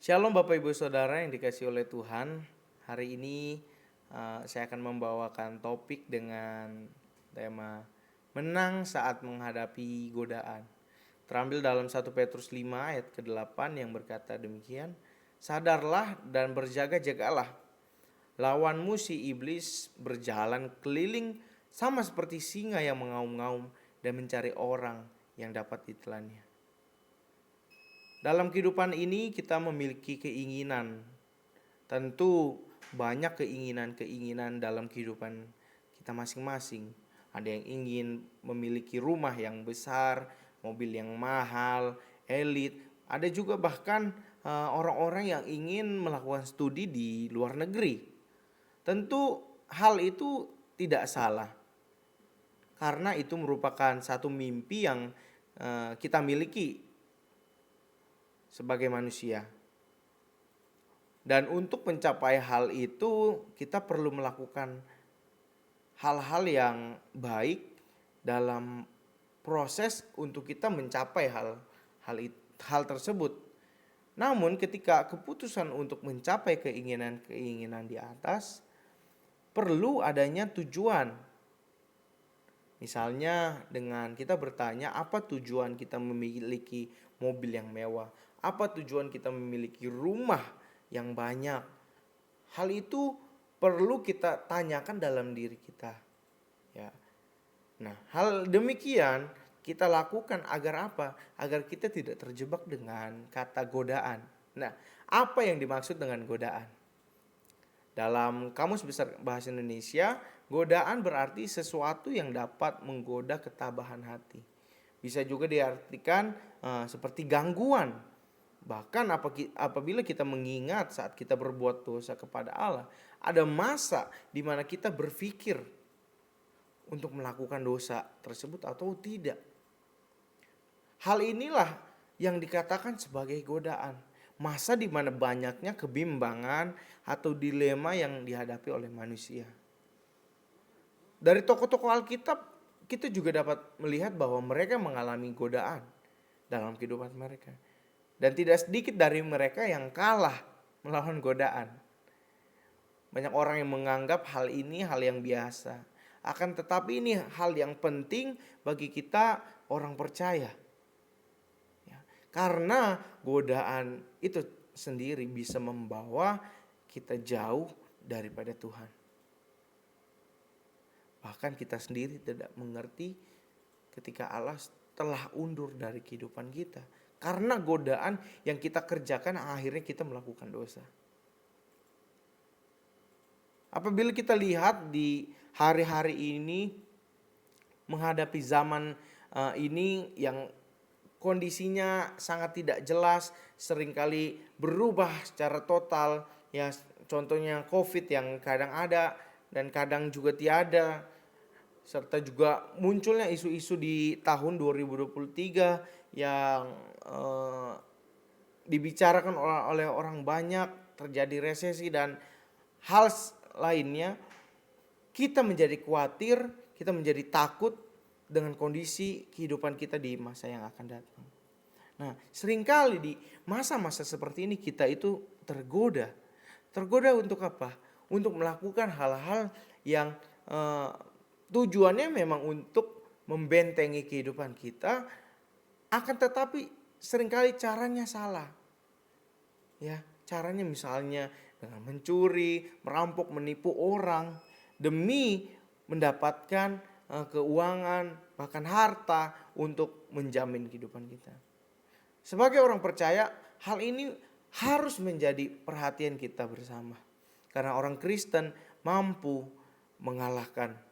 Shalom Bapak Ibu Saudara yang dikasihi oleh Tuhan. Hari ini saya akan membawakan topik dengan tema menang saat menghadapi godaan. Terambil dalam 1 Petrus 5 ayat ke-8 yang berkata demikian. Sadarlah dan berjaga-jagalah. Lawanmu si iblis berjalan keliling sama seperti singa yang mengaum-ngaum dan mencari orang yang dapat ditelannya. Dalam kehidupan ini kita memiliki keinginan. Tentu banyak keinginan-keinginan dalam kehidupan kita masing-masing. Ada yang ingin memiliki rumah yang besar, mobil yang mahal, elit. Ada juga bahkan orang-orang yang ingin melakukan studi di luar negeri. Tentu hal itu tidak salah. Karena itu merupakan satu mimpi yang kita miliki sebagai manusia. Dan untuk mencapai hal itu kita perlu melakukan hal-hal yang baik dalam proses untuk kita mencapai hal tersebut. Namun ketika keputusan untuk mencapai keinginan-keinginan di atas perlu adanya tujuan. Misalnya dengan kita bertanya apa tujuan kita memiliki mobil yang mewah, apa tujuan kita memiliki rumah yang banyak. Hal itu perlu kita tanyakan dalam diri kita. Ya. Nah, hal demikian kita lakukan agar apa? Agar kita tidak terjebak dengan kata godaan. Nah, apa yang dimaksud dengan godaan? Dalam Kamus Besar Bahasa Indonesia, godaan berarti sesuatu yang dapat menggoda ketabahan hati. Bisa juga diartikan seperti gangguan. Bahkan apabila kita mengingat saat kita berbuat dosa kepada Allah, ada masa di mana kita berpikir untuk melakukan dosa tersebut atau tidak. Hal inilah yang dikatakan sebagai godaan. Masa di mana banyaknya kebimbangan atau dilema yang dihadapi oleh manusia. Dari tokoh-tokoh Alkitab, kita juga dapat melihat bahwa mereka mengalami godaan dalam kehidupan mereka. Dan tidak sedikit dari mereka yang kalah melawan godaan. Banyak orang yang menganggap hal ini hal yang biasa. Akan tetapi ini hal yang penting bagi kita orang percaya. Ya, karena godaan itu sendiri bisa membawa kita jauh daripada Tuhan. Bahkan kita sendiri tidak mengerti ketika Allah telah undur dari kehidupan kita. Karena godaan yang kita kerjakan akhirnya kita melakukan dosa. Apabila kita lihat di hari-hari ini menghadapi zaman ini yang kondisinya sangat tidak jelas, seringkali berubah secara total. Ya, contohnya COVID yang kadang ada dan kadang juga tiada. Serta juga munculnya isu-isu di tahun 2023 yang dibicarakan oleh orang banyak, terjadi resesi dan hal lainnya. Kita menjadi khawatir, kita menjadi takut dengan kondisi kehidupan kita di masa yang akan datang. Nah, seringkali di masa-masa seperti ini kita itu tergoda. Tergoda untuk apa? Untuk melakukan hal-hal yang tujuannya memang untuk membentengi kehidupan kita, akan tetapi seringkali caranya salah. Ya, caranya misalnya dengan mencuri, merampok, menipu orang demi mendapatkan keuangan, bahkan harta untuk menjamin kehidupan kita. Sebagai orang percaya, hal ini harus menjadi perhatian kita bersama. Karena orang Kristen mampu mengalahkan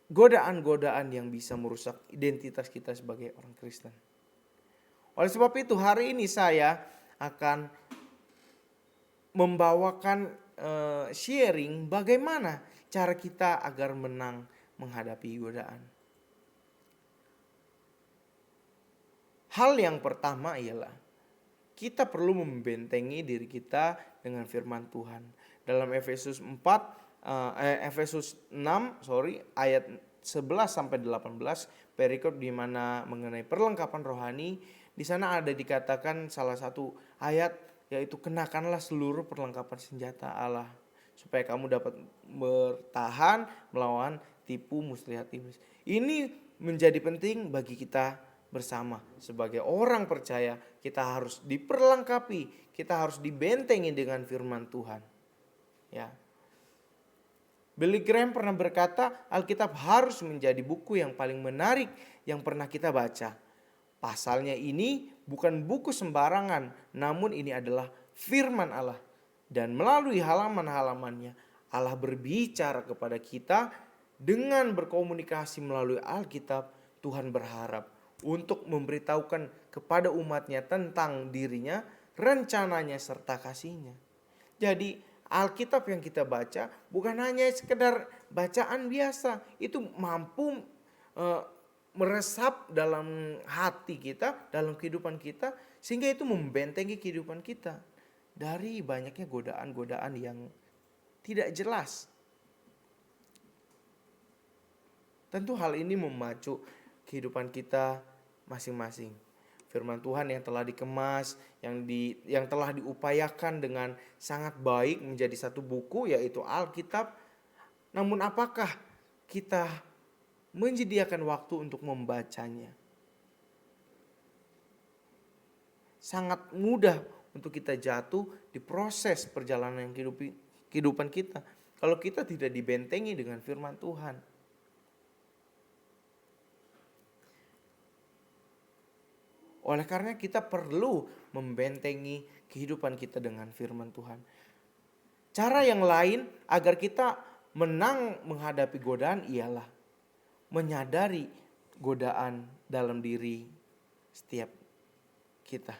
godaan-godaan yang bisa merusak identitas kita sebagai orang Kristen. Oleh sebab itu hari ini saya akan membawakan sharing bagaimana cara kita agar menang menghadapi godaan. Hal yang pertama ialah kita perlu membentengi diri kita dengan firman Tuhan. Dalam Efesus 6 ayat 11 sampai 18 perikop di mana mengenai perlengkapan rohani Di sana ada dikatakan salah satu ayat, yaitu kenakanlah seluruh perlengkapan senjata Allah supaya kamu dapat bertahan melawan tipu muslihat iblis. Ini menjadi penting bagi kita bersama sebagai orang percaya. Kita harus diperlengkapi, kita harus dibentengi dengan firman Tuhan. Ya. Billy Graham pernah berkata, Alkitab harus menjadi buku yang paling menarik yang pernah kita baca. Pasalnya ini bukan buku sembarangan, namun ini adalah firman Allah. Dan melalui halaman-halamannya, Allah berbicara kepada kita dengan berkomunikasi melalui Alkitab. Tuhan berharap untuk memberitahukan kepada umatnya tentang dirinya, rencananya, serta kasihnya. Jadi Alkitab yang kita baca bukan hanya sekedar bacaan biasa, itu mampu meresap dalam hati kita, dalam kehidupan kita, sehingga itu membentengi kehidupan kita dari banyaknya godaan-godaan yang tidak jelas. Tentu hal ini memacu kehidupan kita masing-masing. Firman Tuhan yang telah dikemas, yang telah diupayakan dengan sangat baik menjadi satu buku, yaitu Alkitab. Namun apakah kita menyediakan waktu untuk membacanya? Sangat mudah untuk kita jatuh di proses perjalanan kehidupan kita kalau kita tidak dibentengi dengan firman Tuhan. Oleh karena kita perlu membentengi kehidupan kita dengan firman Tuhan. Cara yang lain agar kita menang menghadapi godaan ialah menyadari godaan dalam diri setiap kita.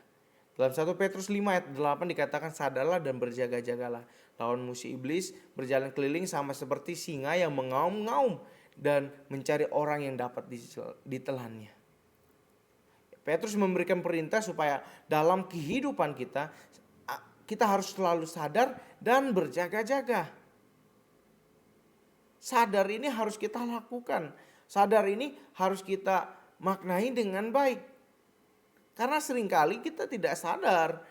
Dalam 1 Petrus 5 ayat 8 dikatakan, sadarlah dan berjaga-jagalah. Lawan musuh iblis berjalan keliling sama seperti singa yang mengaum-ngaum dan mencari orang yang dapat ditelannya. Petrus memberikan perintah supaya dalam kehidupan kita harus selalu sadar dan berjaga-jaga. Sadar ini harus kita lakukan. Sadar ini harus kita maknai dengan baik. Karena seringkali kita tidak sadar.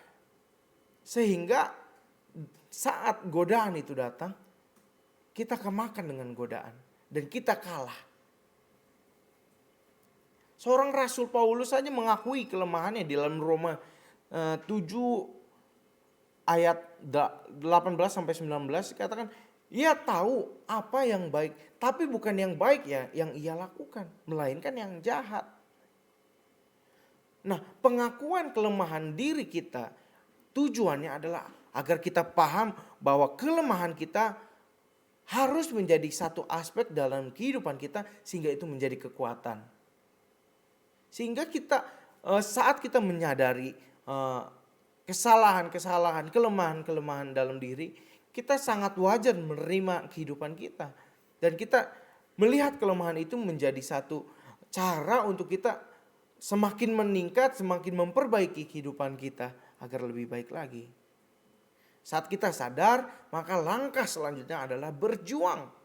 Sehingga saat godaan itu datang, kita kemakan dengan godaan. Dan kita kalah. Seorang Rasul Paulus saja mengakui kelemahannya di dalam Roma 7 ayat 18 sampai 19 dikatakan, ia tahu apa yang baik, tapi bukan yang baik ya yang ia lakukan, melainkan yang jahat. Nah, pengakuan kelemahan diri kita tujuannya adalah agar kita paham bahwa kelemahan kita harus menjadi satu aspek dalam kehidupan kita sehingga itu menjadi kekuatan. Sehingga kita saat kita menyadari kesalahan-kesalahan, kelemahan-kelemahan dalam diri, kita sangat wajar menerima kehidupan kita. Dan kita melihat kelemahan itu menjadi satu cara untuk kita semakin meningkat, semakin memperbaiki kehidupan kita agar lebih baik lagi. Saat kita sadar, maka langkah selanjutnya adalah berjuang.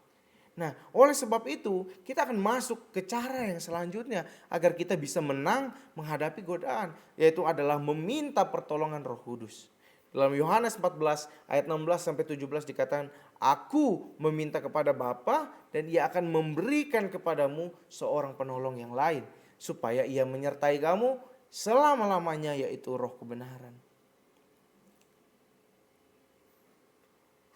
Nah, oleh sebab itu kita akan masuk ke cara yang selanjutnya agar kita bisa menang menghadapi godaan, yaitu adalah meminta pertolongan Roh Kudus. Dalam Yohanes 14 ayat 16 sampai 17 dikatakan, aku meminta kepada Bapa dan ia akan memberikan kepadamu seorang penolong yang lain supaya ia menyertai kamu selama-lamanya, yaitu Roh kebenaran.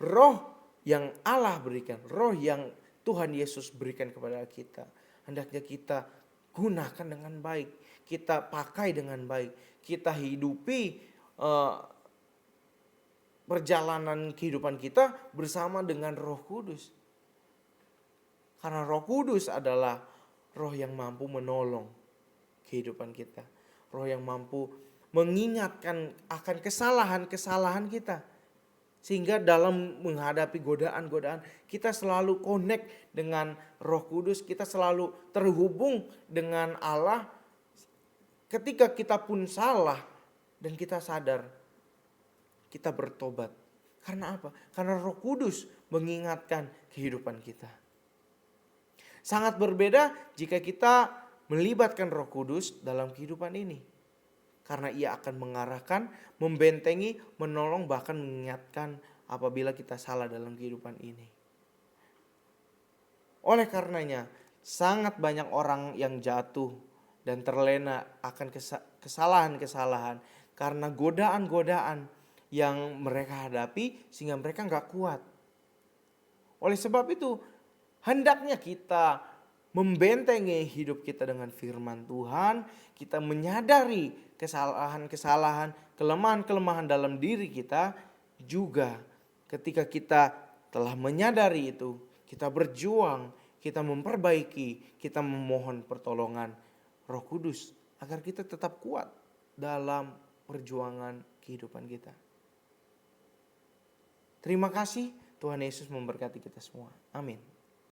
Roh yang Allah berikan, roh yang Tuhan Yesus berikan kepada kita, hendaknya kita gunakan dengan baik, kita pakai dengan baik, kita hidupi perjalanan kehidupan kita bersama dengan Roh Kudus. Karena Roh Kudus adalah roh yang mampu menolong kehidupan kita, roh yang mampu mengingatkan akan kesalahan-kesalahan kita. Sehingga dalam menghadapi godaan-godaan kita selalu connect dengan Roh Kudus, kita selalu terhubung dengan Allah. Ketika kita pun salah dan kita sadar, kita bertobat. Karena apa? Karena Roh Kudus mengingatkan kehidupan kita. Sangat berbeda jika kita melibatkan Roh Kudus dalam kehidupan ini. Karena Ia akan mengarahkan, membentengi, menolong, bahkan mengingatkan apabila kita salah dalam kehidupan ini. Oleh karenanya, sangat banyak orang yang jatuh dan terlena akan kesalahan-kesalahan karena godaan-godaan yang mereka hadapi sehingga mereka gak kuat. Oleh sebab itu, hendaknya kita membentengi hidup kita dengan firman Tuhan. Kita menyadari kesalahan-kesalahan, kelemahan-kelemahan dalam diri kita. Juga ketika kita telah menyadari itu, kita berjuang, kita memperbaiki, kita memohon pertolongan Roh Kudus agar kita tetap kuat dalam perjuangan kehidupan kita. Terima kasih, Tuhan Yesus memberkati kita semua. Amin.